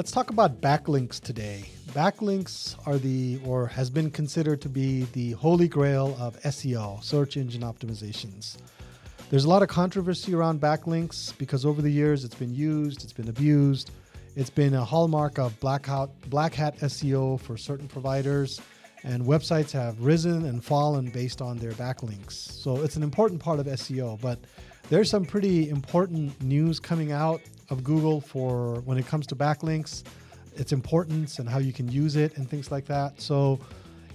Let's talk about backlinks today. Backlinks are has been considered to be the holy grail of SEO, search engine optimizations. There's a lot of controversy around backlinks because over the years it's been used, it's been abused. It's been a hallmark of black hat SEO for certain providers, and websites have risen and fallen based on their backlinks. So it's an important part of SEO, but there's some pretty important news coming out of Google for when it comes to backlinks, its importance and how you can use it and things like that. So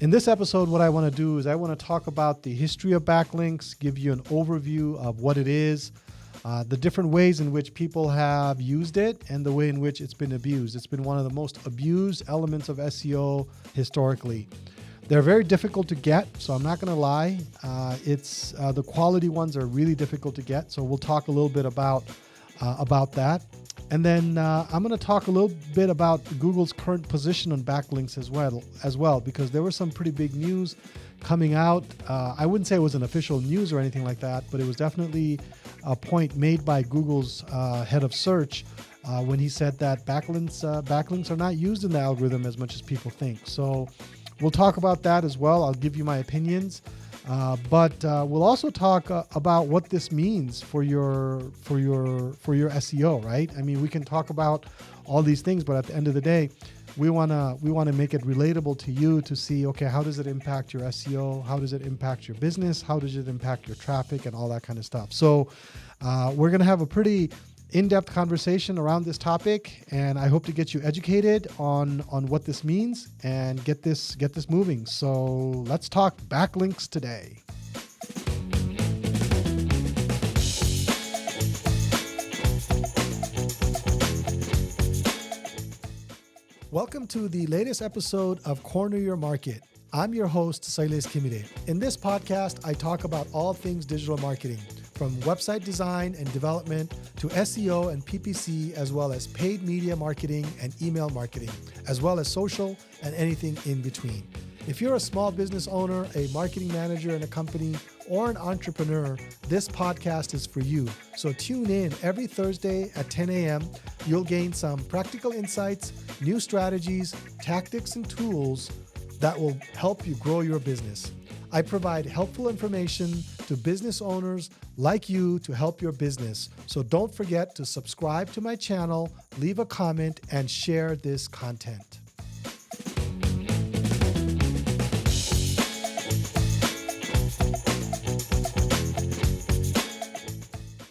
in this episode, what I want to do is I want to talk about the history of backlinks, give you an overview of what it is, the different ways in which people have used it, and the way in which it's been abused. It's been one of the most abused elements of SEO historically. They're very difficult to get, so I'm not going to lie. The quality ones are really difficult to get, so we'll talk a little bit about that. And then I'm going to talk a little bit about Google's current position on backlinks as well, because there was some pretty big news coming out. I wouldn't say it was an official news or anything like that, but it was definitely a point made by Google's head of search when he said that backlinks are not used in the algorithm as much as people think. So we'll talk about that as well. I'll give you my opinions. But we'll also talk about what this means for your SEO, right? I mean, we can talk about all these things, but at the end of the day, we wanna make it relatable to you to see, okay, how does it impact your SEO? How does it impact your business? How does it impact your traffic and all that kind of stuff? So we're gonna have a pretty in-depth conversation around this topic, and I hope to get you educated on what this means and get this moving. So let's talk backlinks today. Welcome to the latest episode of Corner Your Market. I'm your host, Sailes Kimide. In this podcast, I talk about all things digital marketing, from website design and development to SEO and PPC, as well as paid media marketing and email marketing, as well as social and anything in between. If you're a small business owner, a marketing manager in a company, or an entrepreneur, this podcast is for you. So tune in every Thursday at 10 a.m. You'll gain some practical insights, new strategies, tactics, and tools that will help you grow your business. I provide helpful information to business owners like you to help your business. So don't forget to subscribe to my channel, leave a comment, and share this content.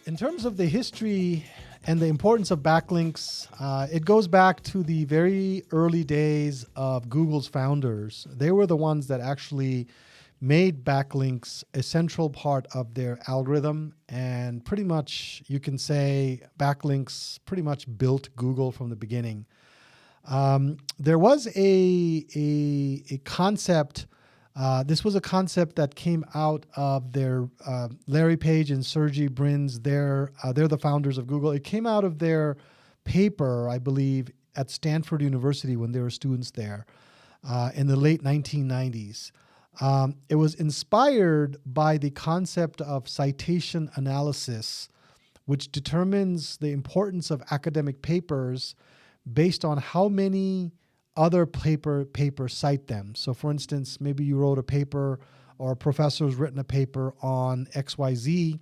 In terms of the history and the importance of backlinks, it goes back to the very early days of Google's founders. They were the ones that actually made backlinks a central part of their algorithm, and pretty much you can say backlinks pretty much built Google from the beginning. There was a concept. This was a concept that came out of their Larry Page and Sergey Brin's. They're the founders of Google. It came out of their paper, I believe, at Stanford University when they were students there in the late 1990s. It was inspired by the concept of citation analysis, which determines the importance of academic papers based on how many other papers cite them. So for instance, maybe you wrote a paper or a professor's written a paper on XYZ,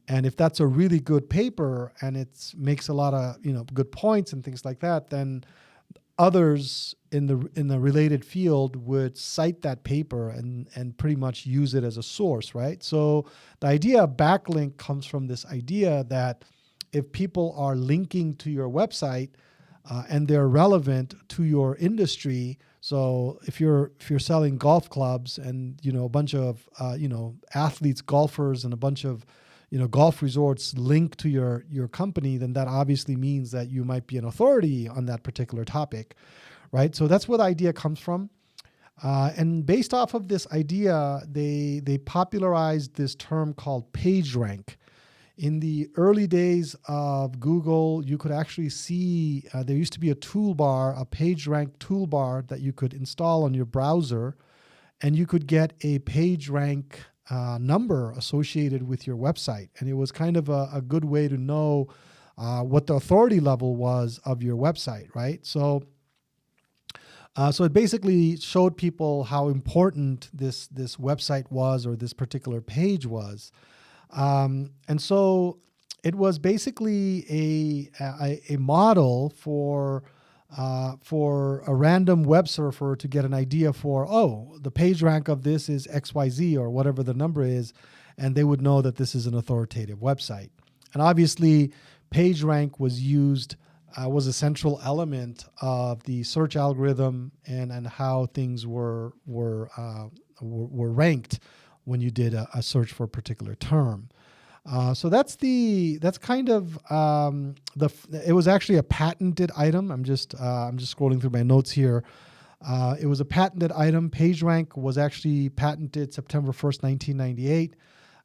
and if that's a really good paper and it makes a lot of good points and things like that, then others in the related field would cite that paper and pretty much use it as a source, right? So the idea of backlink comes from this idea that if people are linking to your website and they're relevant to your industry, so if you're selling golf clubs and a bunch of athletes, golfers, and a bunch of golf resorts link to your company, then that obviously means that you might be an authority on that particular topic, right? So that's where the idea comes from. And based off of this idea, they popularized this term called PageRank. In the early days of Google, you could actually see there used to be a toolbar, a PageRank toolbar that you could install on your browser, and you could get a PageRank number associated with your website. And it was kind of a good way to know what the authority level was of your website, right? So it basically showed people how important this website was, or this particular page was. And so it was basically a model for a random web surfer to get an idea for, oh, the page rank of this is XYZ or whatever the number is, and they would know that this is an authoritative website. And obviously, PageRank was used, was a central element of the search algorithm and how things were ranked when you did a search for a particular term. So that's kind of it was actually a patented item. I'm just scrolling through my notes here. It was a patented item. PageRank was actually patented September 1st, 1998,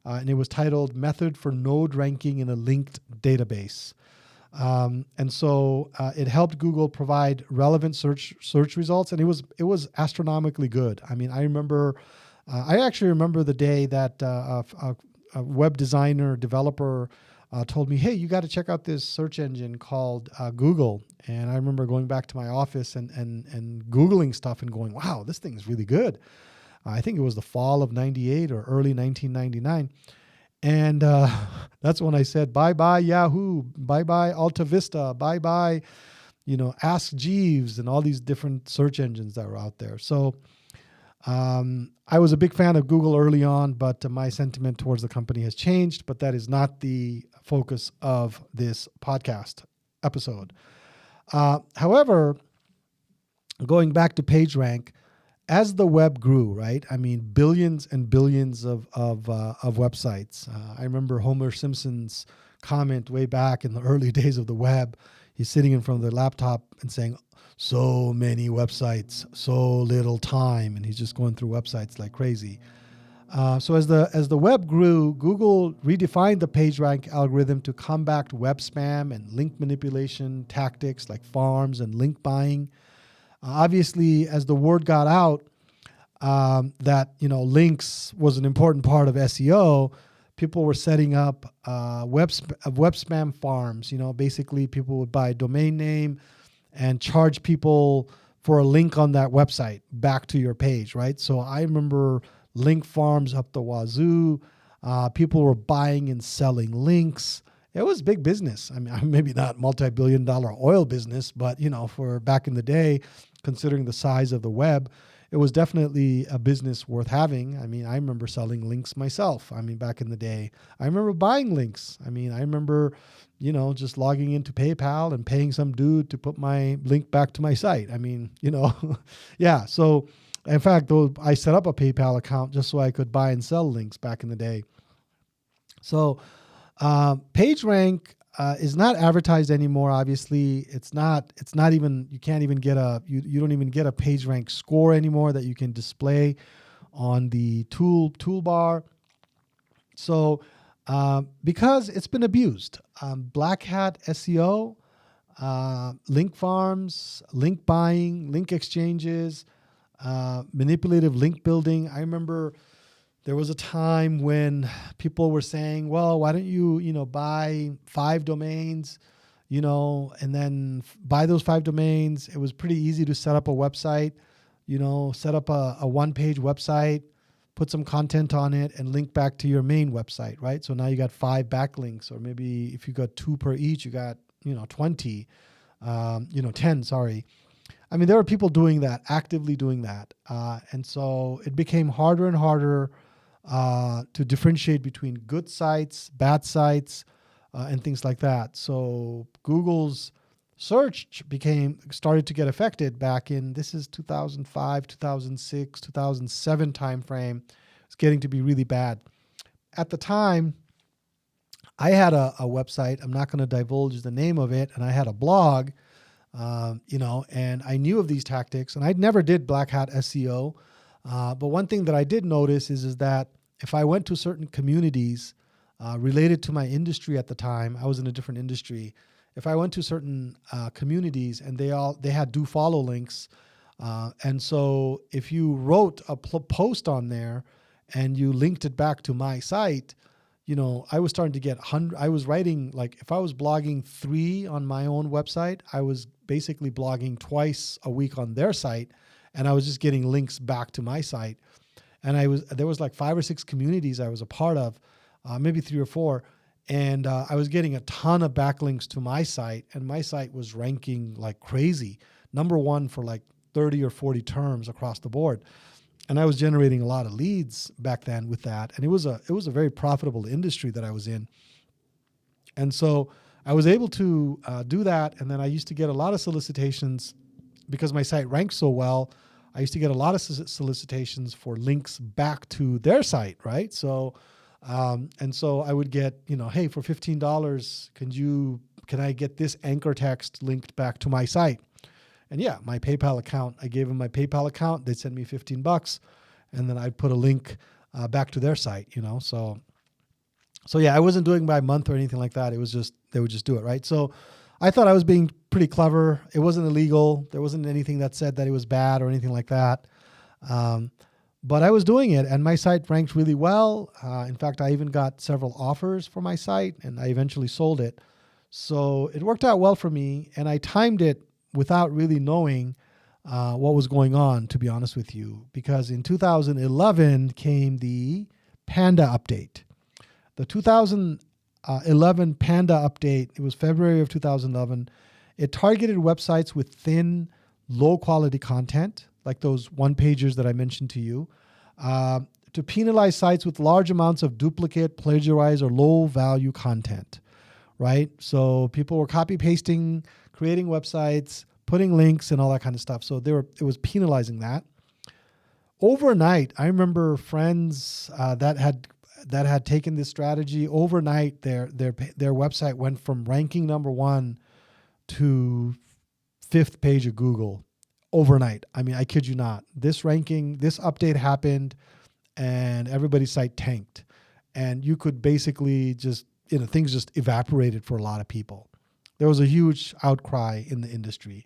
and it was titled "Method for Node Ranking in a Linked Database." And so it helped Google provide relevant search results, and it was astronomically good. I mean, I actually remember the day that a web designer, developer told me, hey, you got to check out this search engine called Google. And I remember going back to my office and Googling stuff and going, wow, this thing is really good. I think it was the fall of 98 or early 1999. And that's when I said, bye-bye Yahoo, bye-bye Alta Vista, bye-bye, Ask Jeeves, and all these different search engines that were out there. So I was a big fan of Google early on, but my sentiment towards the company has changed, but that is not the focus of this podcast episode. However, going back to PageRank, as the web grew, right? I mean, billions and billions of websites. I remember Homer Simpson's comment way back in the early days of the web. He's sitting in front of the laptop and saying, so many websites, so little time, and he's just going through websites like crazy. So as the web grew, Google redefined the PageRank algorithm to combat web spam and link manipulation tactics like farms and link buying. Obviously, as the word got out that links was an important part of SEO, people were setting up web spam farms. Basically, people would buy a domain name and charge people for a link on that website back to your page, right? So I remember link farms up the wazoo. People were buying and selling links. It was big business. I mean, maybe not multi-billion-dollar oil business, but for back in the day, considering the size of the web, it was definitely a business worth having. I mean, I remember selling links myself. I mean, back in the day, I remember buying links. I mean, I remember just logging into PayPal and paying some dude to put my link back to my site. I mean, yeah. So in fact, though, I set up a PayPal account just so I could buy and sell links back in the day. So PageRank is not advertised anymore. Obviously, it's not even, you can't even get you don't even get a PageRank score anymore that you can display on the toolbar. So because it's been abused, black hat SEO, link farms, link buying, link exchanges, manipulative link building. I remember there was a time when people were saying, well, why don't you, buy 5 domains, and then buy those 5 domains. It was pretty easy to set up a website, set up a one-page website, put some content on it, and link back to your main website, right? So now you got 5 backlinks, or maybe if you got 2 per each, you got, 20, 10, sorry. I mean, there were people doing that, actively doing that. And so it became harder and harder to differentiate between good sites, bad sites, and things like that. So Google's search started to get affected back in, this is 2005, 2006, 2007 timeframe. It's getting to be really bad. At the time, I had a website. I'm not going to divulge the name of it. And I had a blog, and I knew of these tactics, and I never did black hat SEO. But one thing that I did notice is that if I went to certain communities related to my industry at the time, I was in a different industry. If I went to certain communities and they had do follow links, and so if you wrote a post on there and you linked it back to my site, I was starting to get I was writing, like, if I was blogging 3 on my own website, I was basically blogging twice a week on their site, and I was just getting links back to my site. And there was like 5 or 6 communities I was a part of, maybe 3 or 4. And I was getting a ton of backlinks to my site, and my site was ranking like crazy. Number 1 for like 30 or 40 terms across the board. And I was generating a lot of leads back then with that. And it was a very profitable industry that I was in. And so I was able to do that. And then I used to get a lot of solicitations because my site ranked so well. I used to get a lot of solicitations for links back to their site, right? So, and so I would get, hey, for $15, can I get this anchor text linked back to my site? And yeah, my PayPal account, I gave them my PayPal account. They'd send me $15, and then I'd put a link back to their site, So yeah, I wasn't doing by month or anything like that. It was just, they would just do it, right? So I thought I was being pretty clever. It wasn't illegal. There wasn't anything that said that it was bad or anything like that. But I was doing it, and my site ranked really well. In fact, I even got several offers for my site, and I eventually sold it. So it worked out well for me, and I timed it without really knowing what was going on, to be honest with you, because in 2011 came the Panda update. The 2011 Panda update, it was February of 2011. It targeted websites with thin, low-quality content, like those one-pagers that I mentioned to you, to penalize sites with large amounts of duplicate, plagiarized, or low-value content, right? So people were copy-pasting, creating websites, putting links and all that kind of stuff. So it was penalizing that. Overnight, I remember friends that had taken this strategy. Overnight, their website went from ranking number 1 to 5th page of Google. Overnight. I mean, I kid you not. This update happened, and everybody's site tanked. And you could basically just, things just evaporated for a lot of people. There was a huge outcry in the industry.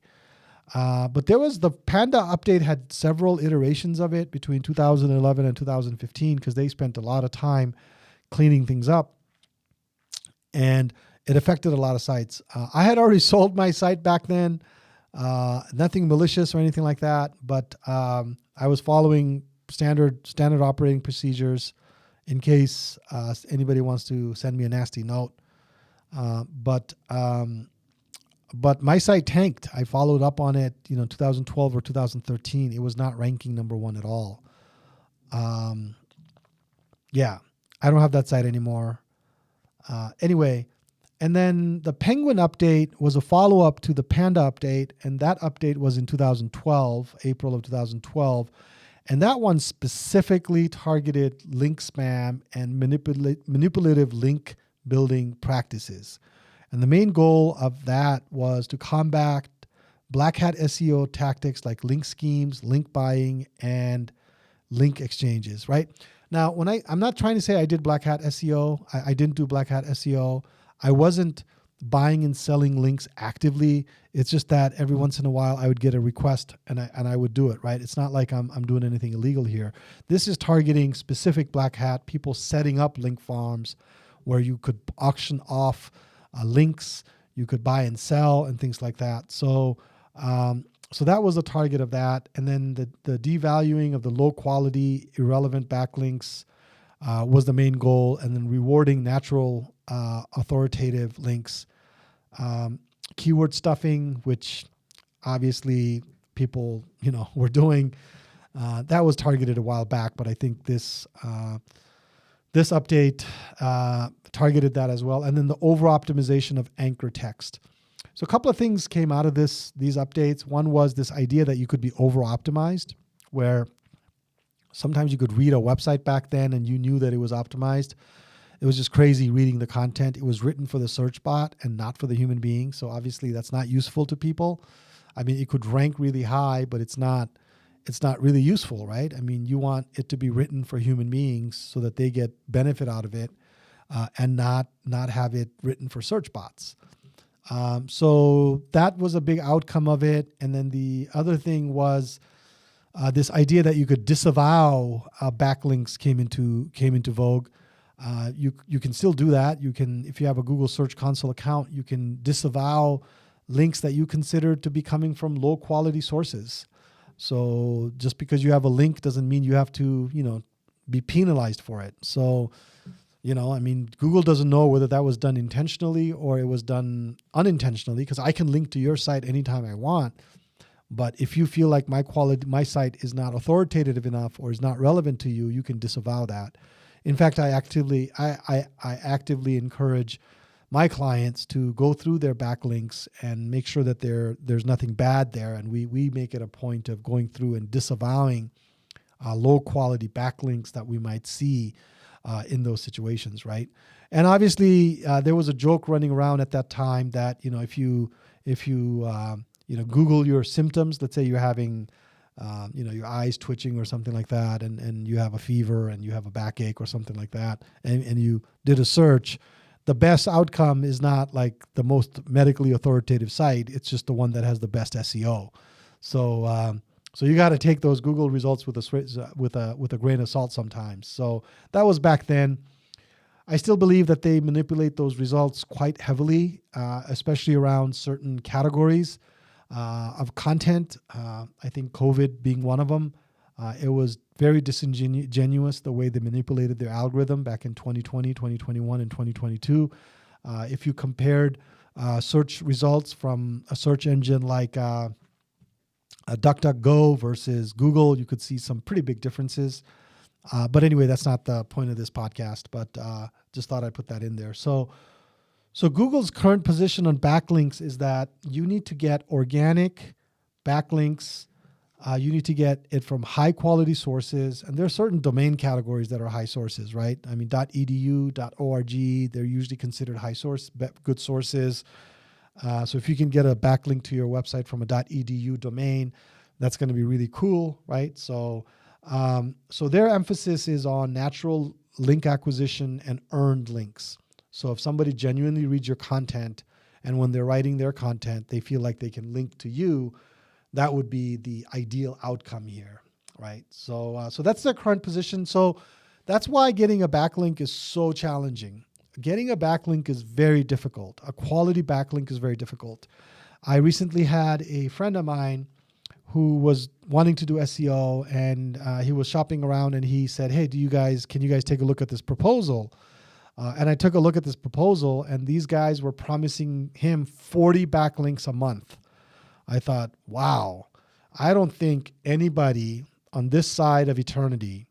But the Panda update had several iterations of it between 2011 and 2015, because they spent a lot of time cleaning things up, and it affected a lot of sites. I had already sold my site back then, nothing malicious or anything like that, but I was following standard operating procedures in case anybody wants to send me a nasty note. But my site tanked. I followed up on it, 2012 or 2013. It was not ranking number 1 at all. Yeah, I don't have that site anymore. Anyway, and then the Penguin update was a follow-up to the Panda update, and that update was in 2012, April of 2012. And that one specifically targeted link spam and manipulative link building practices. And the main goal of that was to combat black hat SEO tactics like link schemes, link buying, and link exchanges, right? Now, I'm not trying to say I did black hat SEO. I didn't do black hat SEO. I wasn't buying and selling links actively. It's just that every once in a while I would get a request and I would do it, right? It's not like I'm doing anything illegal here. This is targeting specific black hat people setting up link farms where you could auction off links, you could buy and sell and things like that. So that was the target of that. And then the devaluing of the low quality, irrelevant backlinks was the main goal. And then rewarding natural, authoritative links. Keyword stuffing, which obviously people, were doing. That was targeted a while back, but I think this update targeted that as well. And then the over-optimization of anchor text. So a couple of things came out of these updates. One was this idea that you could be over-optimized, where sometimes you could read a website back then and you knew that it was optimized. It was just crazy reading the content. It was written for the search bot and not for the human being. So obviously that's not useful to people. I mean, it could rank really high, but it's not really useful, right? I mean, you want it to be written for human beings so that they get benefit out of it, and not have it written for search bots. So that was a big outcome of it. And then the other thing was this idea that you could disavow backlinks came into vogue. You can still do that. You can, if you have a Google Search Console account, you can disavow links that you consider to be coming from low quality sources. So just because you have a link doesn't mean you have to, be penalized for it. So, Google doesn't know whether that was done intentionally or it was done unintentionally, because I can link to your site anytime I want. But if you feel like my site is not authoritative enough or is not relevant to you, you can disavow that. In fact, I actively encourage my clients to go through their backlinks and make sure that there's nothing bad there. And we make it a point of going through and disavowing low quality backlinks that we might see in those situations, right? And obviously, there was a joke running around at that time that if you Google your symptoms, let's say you're having your eyes twitching or something like that, and you have a fever and you have a backache or something like that, and you did a search, the best outcome is not like the most medically authoritative site. It's just the one that has the best SEO. So you got to take those Google results with a grain of salt sometimes. So that was back then. I still believe that they manipulate those results quite heavily, especially around certain categories of content. I think COVID being one of them. It was very disingenuous the way they manipulated their algorithm back in 2020, 2021, and 2022. If you compared search results from a search engine like DuckDuckGo versus Google, you could see some pretty big differences. But anyway, that's not the point of this podcast, but just thought I'd put that in there. So Google's current position on backlinks is that you need to get organic backlinks. You need to get it from high quality sources. And there are certain domain categories that are high sources, right? I mean, .edu, .org, they're usually considered good sources. So if you can get a backlink to your website from a .edu domain, that's going to be really cool, right? So their emphasis is on natural link acquisition and earned links. So if somebody genuinely reads your content and when they're writing their content, they feel like they can link to you, that would be the ideal outcome here, right? So that's their current position. So that's why getting a backlink is so challenging. Getting a backlink is very difficult. A quality backlink is very difficult. I recently had a friend of mine who was wanting to do SEO, and he was shopping around, and he said, "Hey, can you guys take a look at this proposal?" And I took a look at this proposal, and these guys were promising him 40 backlinks a month. I thought, wow, I don't think anybody on this side of eternity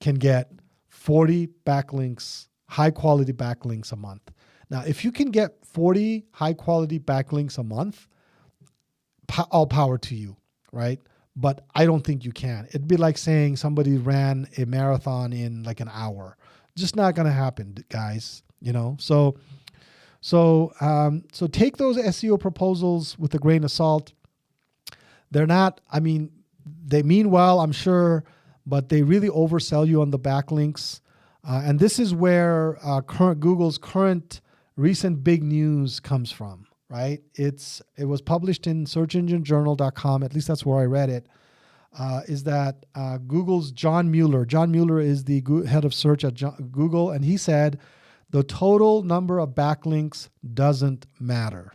can get 40 backlinks, high quality backlinks a month. Now, if you can get 40 high quality backlinks a month, all power to you, right? But I don't think you can. It'd be like saying somebody ran a marathon in like an hour. Just not going to happen, guys. So take those SEO proposals with a grain of salt. They're not. I mean, they mean well, I'm sure, but they really oversell you on the backlinks. And this is where Google's current recent big news comes from, right? It was published in searchenginejournal.com, at least that's where I read it, is that Google's John Mueller is the head of search at Google, and he said the total number of backlinks doesn't matter.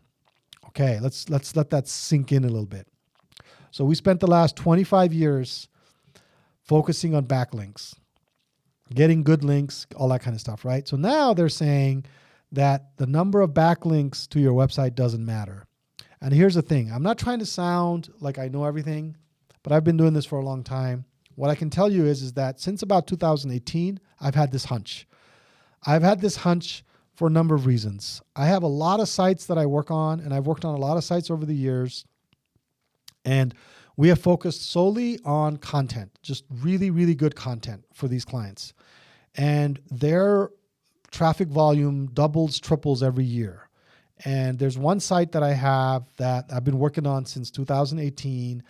Okay, let's let that sink in a little bit. So we spent the last 25 years focusing on backlinks, getting good links, all that kind of stuff, right? So now they're saying that the number of backlinks to your website doesn't matter. And here's the thing. I'm not trying to sound like I know everything, but I've been doing this for a long time. What I can tell you is that since about 2018, I've had this hunch. I've had this hunch for a number of reasons. I have a lot of sites that I work on, and I've worked on a lot of sites over the years. And we have focused solely on content, just really, really good content for these clients. And their traffic volume doubles, triples every year. And there's one site that I have that I've been working on since 2018.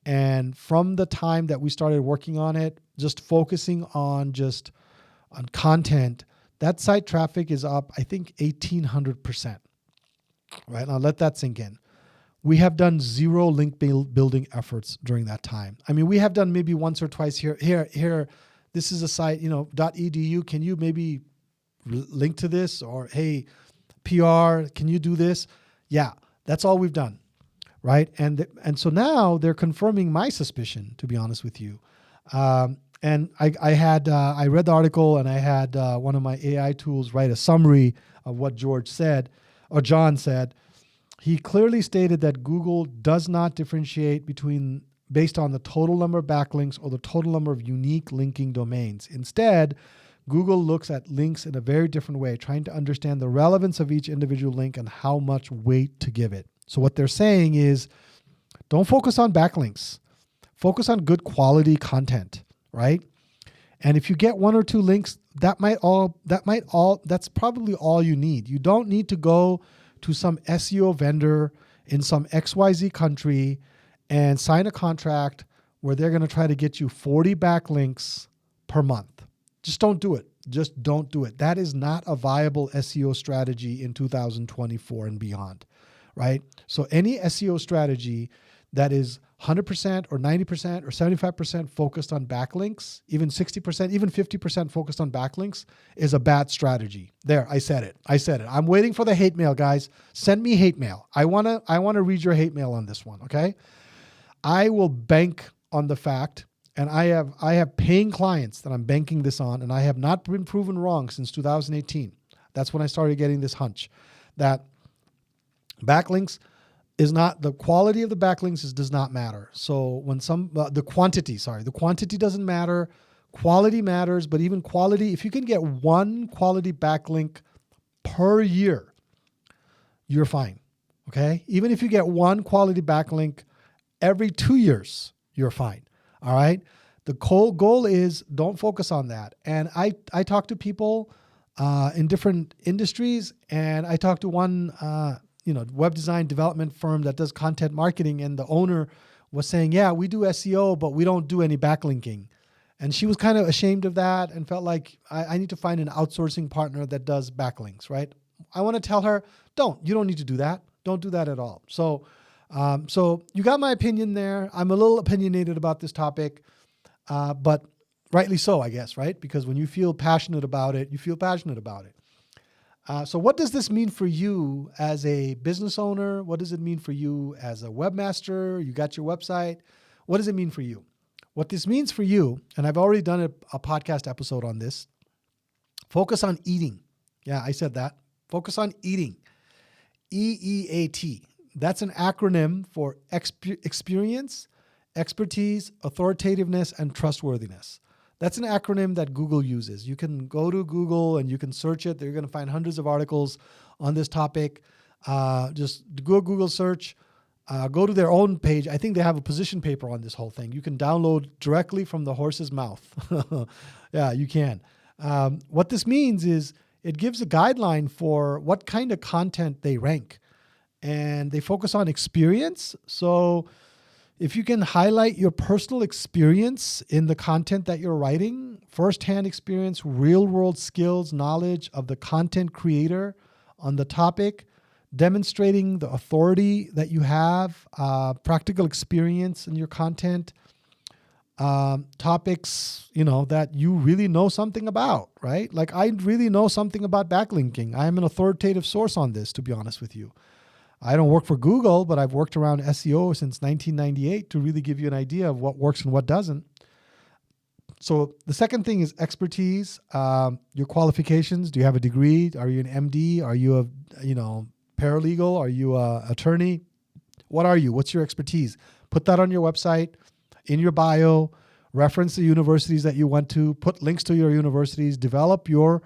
And from the time that we started working on it, just focusing on content, that site traffic is up, I think, 1,800%. Right? Now let that sink in. We have done zero link building efforts during that time. I mean, we have done maybe once or twice here. This is a site, .edu. Can you maybe link to this, or hey, PR, can you do this? Yeah, that's all we've done, right? And so now they're confirming my suspicion, to be honest with you. And I read the article, and I had one of my AI tools write a summary of what John said. He clearly stated that Google does not differentiate based on the total number of backlinks or the total number of unique linking domains. Instead, Google looks at links in a very different way, trying to understand the relevance of each individual link and how much weight to give it. So what they're saying is, don't focus on backlinks. Focus on good quality content, right? And if you get one or two links, that's probably all you need. You don't need to go to some SEO vendor in some XYZ country and sign a contract where they're going to try to get you 40 backlinks per month. Just don't do it. Just don't do it. That is not a viable SEO strategy in 2024 and beyond, right? So any SEO strategy that is 100% or 90% or 75% focused on backlinks, even 60%, even 50% focused on backlinks is a bad strategy. There, I said it. I'm waiting for the hate mail, guys. Send me hate mail. I want to read your hate mail on this one, okay? I will bank on the fact, and I have paying clients that I'm banking this on, and I have not been proven wrong since 2018. That's when I started getting this hunch that backlinks is not, the quality of the backlinks does not matter. So when the quantity doesn't matter. Quality matters, but even quality, if you can get one quality backlink per year, you're fine. Okay. Even if you get one quality backlink every 2 years, you're fine. All right. The goal is don't focus on that. And I talk to people in different industries, and I talked to one, web design development firm that does content marketing, and the owner was saying, yeah, we do SEO, but we don't do any backlinking. And she was kind of ashamed of that and felt like I need to find an outsourcing partner that does backlinks, right? I want to tell her, you don't need to do that. Don't do that at all. So you got my opinion there. I'm a little opinionated about this topic, but rightly so, I guess, right? Because when you feel passionate about it, you feel passionate about it. So what does this mean for you as a business owner? What does it mean for you as a webmaster? You got your website. What does it mean for you? What this means for you, and I've already done a podcast episode on this, focus on eating. Yeah, I said that. Focus on eating. EEAT. That's an acronym for experience, expertise, authoritativeness, and trustworthiness. That's an acronym that Google uses. You can go to Google and you can search it. You're going to find hundreds of articles on this topic. Just do a Google search. Go to their own page. I think they have a position paper on this whole thing. You can download directly from the horse's mouth. Yeah, you can. What this means is it gives a guideline for what kind of content they rank. And they focus on experience. So if you can highlight your personal experience in the content that you're writing, firsthand experience, real-world skills, knowledge of the content creator on the topic, demonstrating the authority that you have, practical experience in your content, topics, that you really know something about, right? Like I really know something about backlinking. I'm an authoritative source on this, to be honest with you. I don't work for Google, but I've worked around SEO since 1998 to really give you an idea of what works and what doesn't. So the second thing is expertise, your qualifications. Do you have a degree? Are you an MD? Are you a paralegal? Are you a attorney? What are you? What's your expertise? Put that on your website, in your bio, reference the universities that you went to, put links to your universities, develop your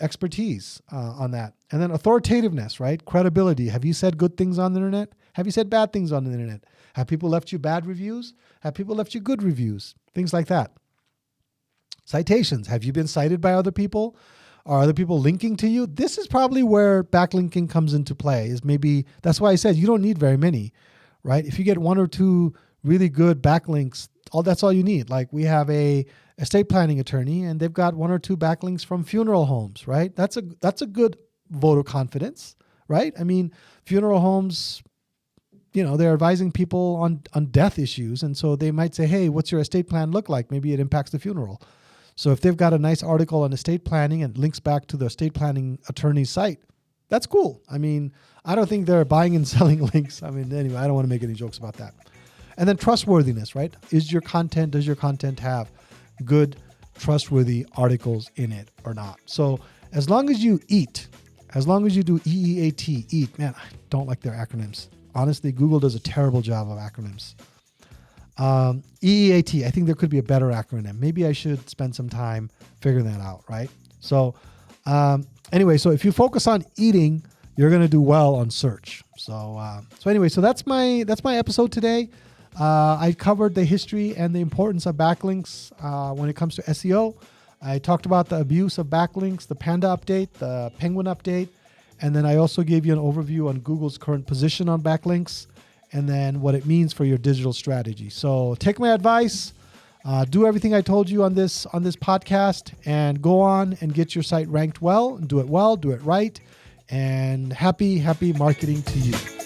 expertise on that. And then authoritativeness, right? Credibility. Have you said good things on the internet? Have you said bad things on the internet? Have people left you bad reviews? Have people left you good reviews? Things like that. Citations. Have you been cited by other people? Are other people linking to you? This is probably where backlinking comes into play. That's why I said you don't need very many, right? If you get one or two really good backlinks, that's all you need. Like we have a estate planning attorney, and they've got one or two backlinks from funeral homes, right? That's a good vote of confidence, right? I mean, funeral homes, they're advising people on death issues, and so they might say, hey, what's your estate plan look like? Maybe it impacts the funeral. So if they've got a nice article on estate planning and links back to the estate planning attorney's site, that's cool. I mean, I don't think they're buying and selling links. I mean, anyway, I don't want to make any jokes about that. And then trustworthiness, right? Does your content have good, trustworthy articles in it or not? So as long as you do EEAT, eat, man, I don't like their acronyms. Honestly, Google does a terrible job of acronyms. EEAT, I think there could be a better acronym. Maybe I should spend some time figuring that out, right? So anyway, so if you focus on eating, you're going to do well on search. So anyway, so that's my episode today. I covered the history and the importance of backlinks when it comes to SEO. I talked about the abuse of backlinks, the Panda update, the Penguin update, and then I also gave you an overview on Google's current position on backlinks, and then what it means for your digital strategy. So take my advice, do everything I told you on this podcast, and go on and get your site ranked well, and do it right, and happy marketing to you.